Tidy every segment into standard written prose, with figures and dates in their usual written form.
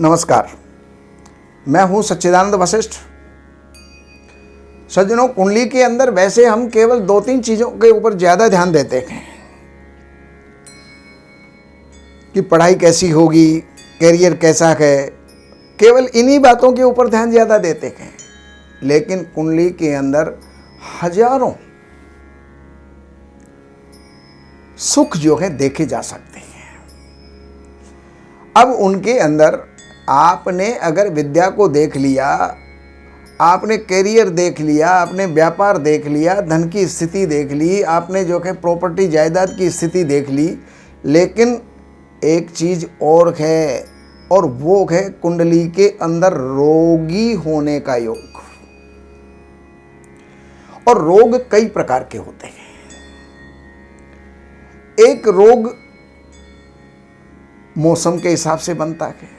नमस्कार, मैं हूं सच्चिदानंद वशिष्ठ। सज्जनों, कुंडली के अंदर वैसे हम केवल 2-3 चीजों के ऊपर ज्यादा ध्यान देते हैं कि पढ़ाई कैसी होगी, करियर कैसा है, केवल इन्हीं बातों के ऊपर ध्यान ज्यादा देते हैं। लेकिन कुंडली के अंदर हजारों सुख जो है देखे जा सकते हैं। अब उनके अंदर आपने अगर विद्या को देख लिया, आपने करियर देख लिया, आपने व्यापार देख लिया, धन की स्थिति देख ली, आपने जो है प्रॉपर्टी जायदाद की स्थिति देख ली, लेकिन एक चीज और है, और वो है कुंडली के अंदर रोगी होने का योग। और रोग कई प्रकार के होते हैं। एक रोग मौसम के हिसाब से बनता है।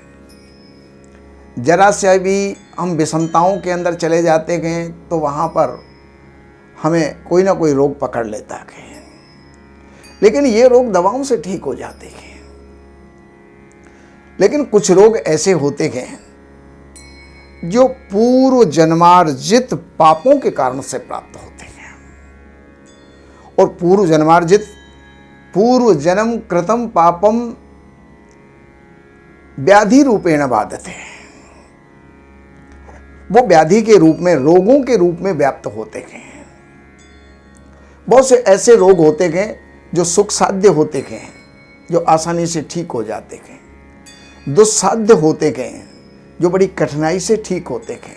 जरा से भी हम विषमताओं के अंदर चले जाते हैं तो वहां पर हमें कोई ना कोई रोग पकड़ लेता है, लेकिन ये रोग दवाओं से ठीक हो जाते हैं। लेकिन कुछ रोग ऐसे होते हैं जो पूर्व जन्मार्जित पापों के कारण से प्राप्त होते हैं, और पूर्व जन्म कृतम पापम व्याधि रूपेण बाधते हैं। वो व्याधि के रूप में, रोगों के रूप में व्याप्त होते हैं। बहुत से ऐसे रोग होते हैं जो सुख साध्य होते हैं, जो आसानी से ठीक हो जाते हैं। दुस्साध्य होते हैं जो बड़ी कठिनाई से ठीक होते हैं।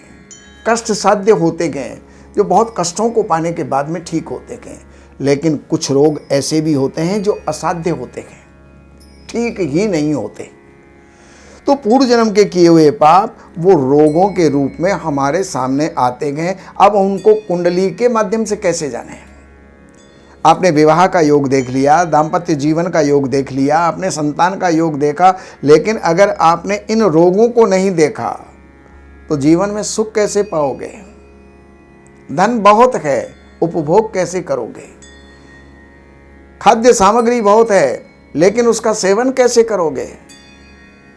कष्ट साध्य होते हैं जो बहुत कष्टों को पाने के बाद में ठीक होते हैं। लेकिन कुछ रोग ऐसे भी होते हैं जो असाध्य होते हैं, ठीक ही नहीं होते। तो पूर्व जन्म के किए हुए पाप वो रोगों के रूप में हमारे सामने आते हैं। अब उनको कुंडली के माध्यम से कैसे जाने? आपने विवाह का योग देख लिया, दाम्पत्य जीवन का योग देख लिया, आपने संतान का योग देखा, लेकिन अगर आपने इन रोगों को नहीं देखा तो जीवन में सुख कैसे पाओगे? धन बहुत है, उपभोग कैसे करोगे? खाद्य सामग्री बहुत है, लेकिन उसका सेवन कैसे करोगे?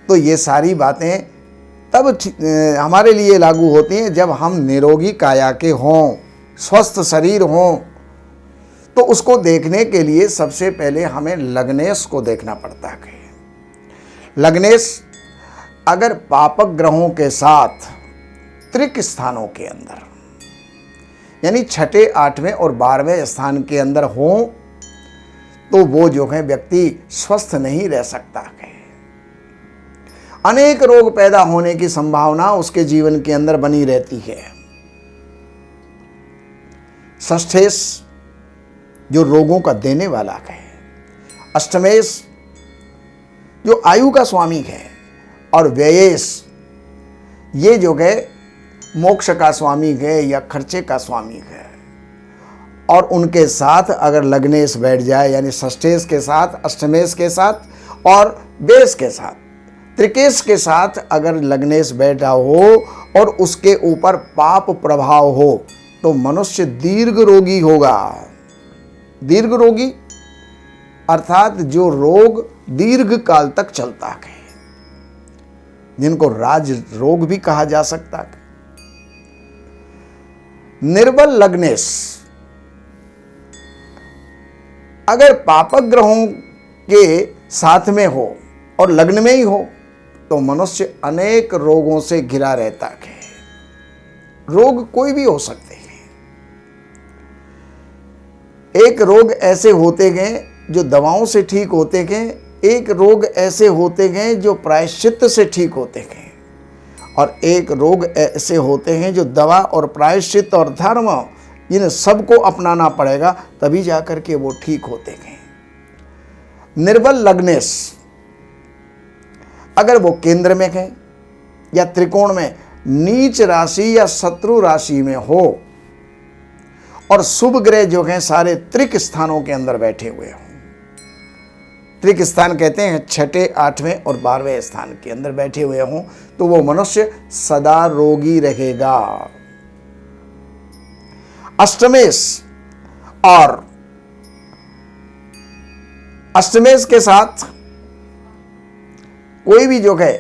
तो ये सारी बातें तब हमारे लिए लागू होती हैं जब हम निरोगी काया के हों, स्वस्थ शरीर हों। तो उसको देखने के लिए सबसे पहले हमें लग्नेश को देखना पड़ता है। लग्नेश अगर पापक ग्रहों के साथ त्रिक स्थानों के अंदर, यानी 6, 8वें और 12वें स्थान के अंदर हो, तो वो जो है व्यक्ति स्वस्थ नहीं रह सकता है। अनेक रोग पैदा होने की संभावना उसके जीवन के अंदर बनी रहती है। षष्ठेश जो रोगों का देने वाला है, अष्टमेश जो आयु का स्वामी है, और व्ययेश ये जो है मोक्ष का स्वामी है या खर्चे का स्वामी है। और उनके साथ अगर लग्नेश बैठ जाए, यानी षष्ठेश के साथ, अष्टमेश के साथ और व्ययेश के साथ, त्रिकेश के साथ अगर लग्नेश बैठा हो और उसके ऊपर पाप प्रभाव हो, तो मनुष्य दीर्घ रोगी होगा। दीर्घ रोगी अर्थात जो रोग दीर्घ काल तक चलता है, जिनको राज रोग भी कहा जा सकता है। निर्बल लग्नेश अगर पापक ग्रहों के साथ में हो और लग्न में ही हो, तो मनुष्य अनेक रोगों से घिरा रहता है। रोग कोई भी हो सकते हैं। एक रोग ऐसे होते हैं जो दवाओं से ठीक होते हैं, एक रोग ऐसे होते हैं जो प्रायश्चित्त से ठीक होते हैं, और एक रोग ऐसे होते हैं जो दवा और प्रायश्चित्त और धर्म इन सबको अपनाना पड़ेगा, तभी जाकर के वो ठीक होते हैं। निर्बल लग्नेश अगर वो केंद्र में है या त्रिकोण में, नीच राशि या शत्रु राशि में हो, और शुभ ग्रह जो हैं सारे त्रिक स्थानों के अंदर बैठे हुए हों। त्रिक स्थान कहते हैं 6, 8वें और 12वें स्थान के अंदर बैठे हुए हों, तो वो मनुष्य सदा रोगी रहेगा। अष्टमेश और अष्टमेश के साथ कोई भी जो है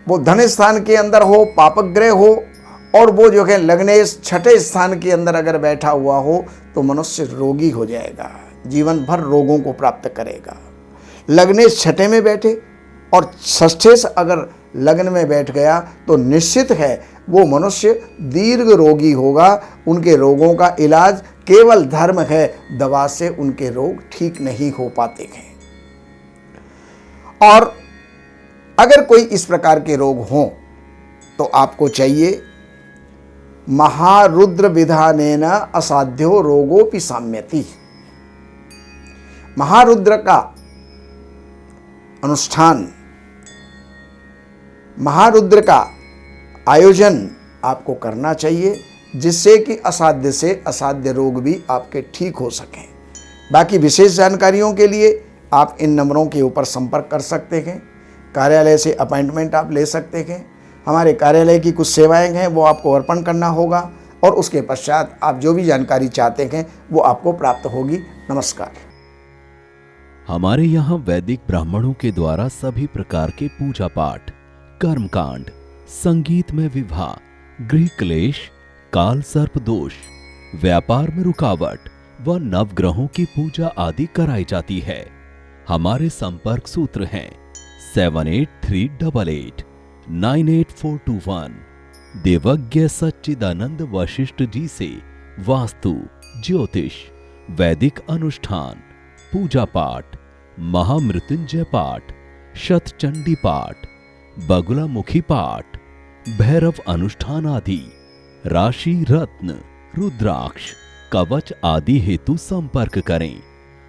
वो धन स्थान के अंदर हो, पापग्रह हो, और वो जो है लग्नेश छठे स्थान के अंदर अगर बैठा हुआ हो तो मनुष्य रोगी हो जाएगा, जीवन भर रोगों को प्राप्त करेगा। लग्नेश छठे में बैठे और षष्ठे से अगर लग्न में बैठ गया तो निश्चित है वो मनुष्य दीर्घ रोगी होगा। उनके रोगों का इलाज केवल धर्म है, दवा से उनके रोग ठीक नहीं हो पाते हैं। और अगर कोई इस प्रकार के रोग हों तो आपको चाहिए महारुद्र विधानेन असाध्यो रोगोपि साम्यति। महारुद्र का अनुष्ठान, महारुद्र का आयोजन आपको करना चाहिए, जिससे कि असाध्य से असाध्य रोग भी आपके ठीक हो सकें। बाकी विशेष जानकारियों के लिए आप इन नंबरों के ऊपर संपर्क कर सकते हैं। कार्यालय से अपॉइंटमेंट आप ले सकते हैं। हमारे कार्यालय की कुछ सेवाएं हैं वो आपको अर्पण करना होगा और उसके पश्चात आप जो भी जानकारी चाहते हैं वो आपको प्राप्त होगी। नमस्कार। हमारे यहाँ वैदिक ब्राह्मणों के द्वारा सभी प्रकार के पूजा पाठ, कर्मकांड, संगीत में विवाह, गृह क्लेश, काल सर्प दोष, व्यापार में रुकावट व नवग्रहों की पूजा आदि कराई जाती है। हमारे संपर्क सूत्र हैं 7838898421। देवज्ञ सच्चिदानंद वशिष्ठ जी से वास्तु, ज्योतिष, वैदिक अनुष्ठान, पूजा पाठ, महामृत्युंजय पाठ, शतचंडी पाठ, बगुलामुखी पाठ, भैरव अनुष्ठान आदि, राशि रत्न, रुद्राक्ष, कवच आदि हेतु संपर्क करें।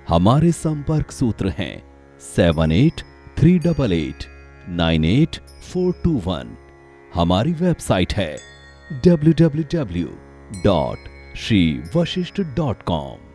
हमारे संपर्क सूत्र हैं 7838898421। हमारी वेबसाइट है www.shrivashishth.com।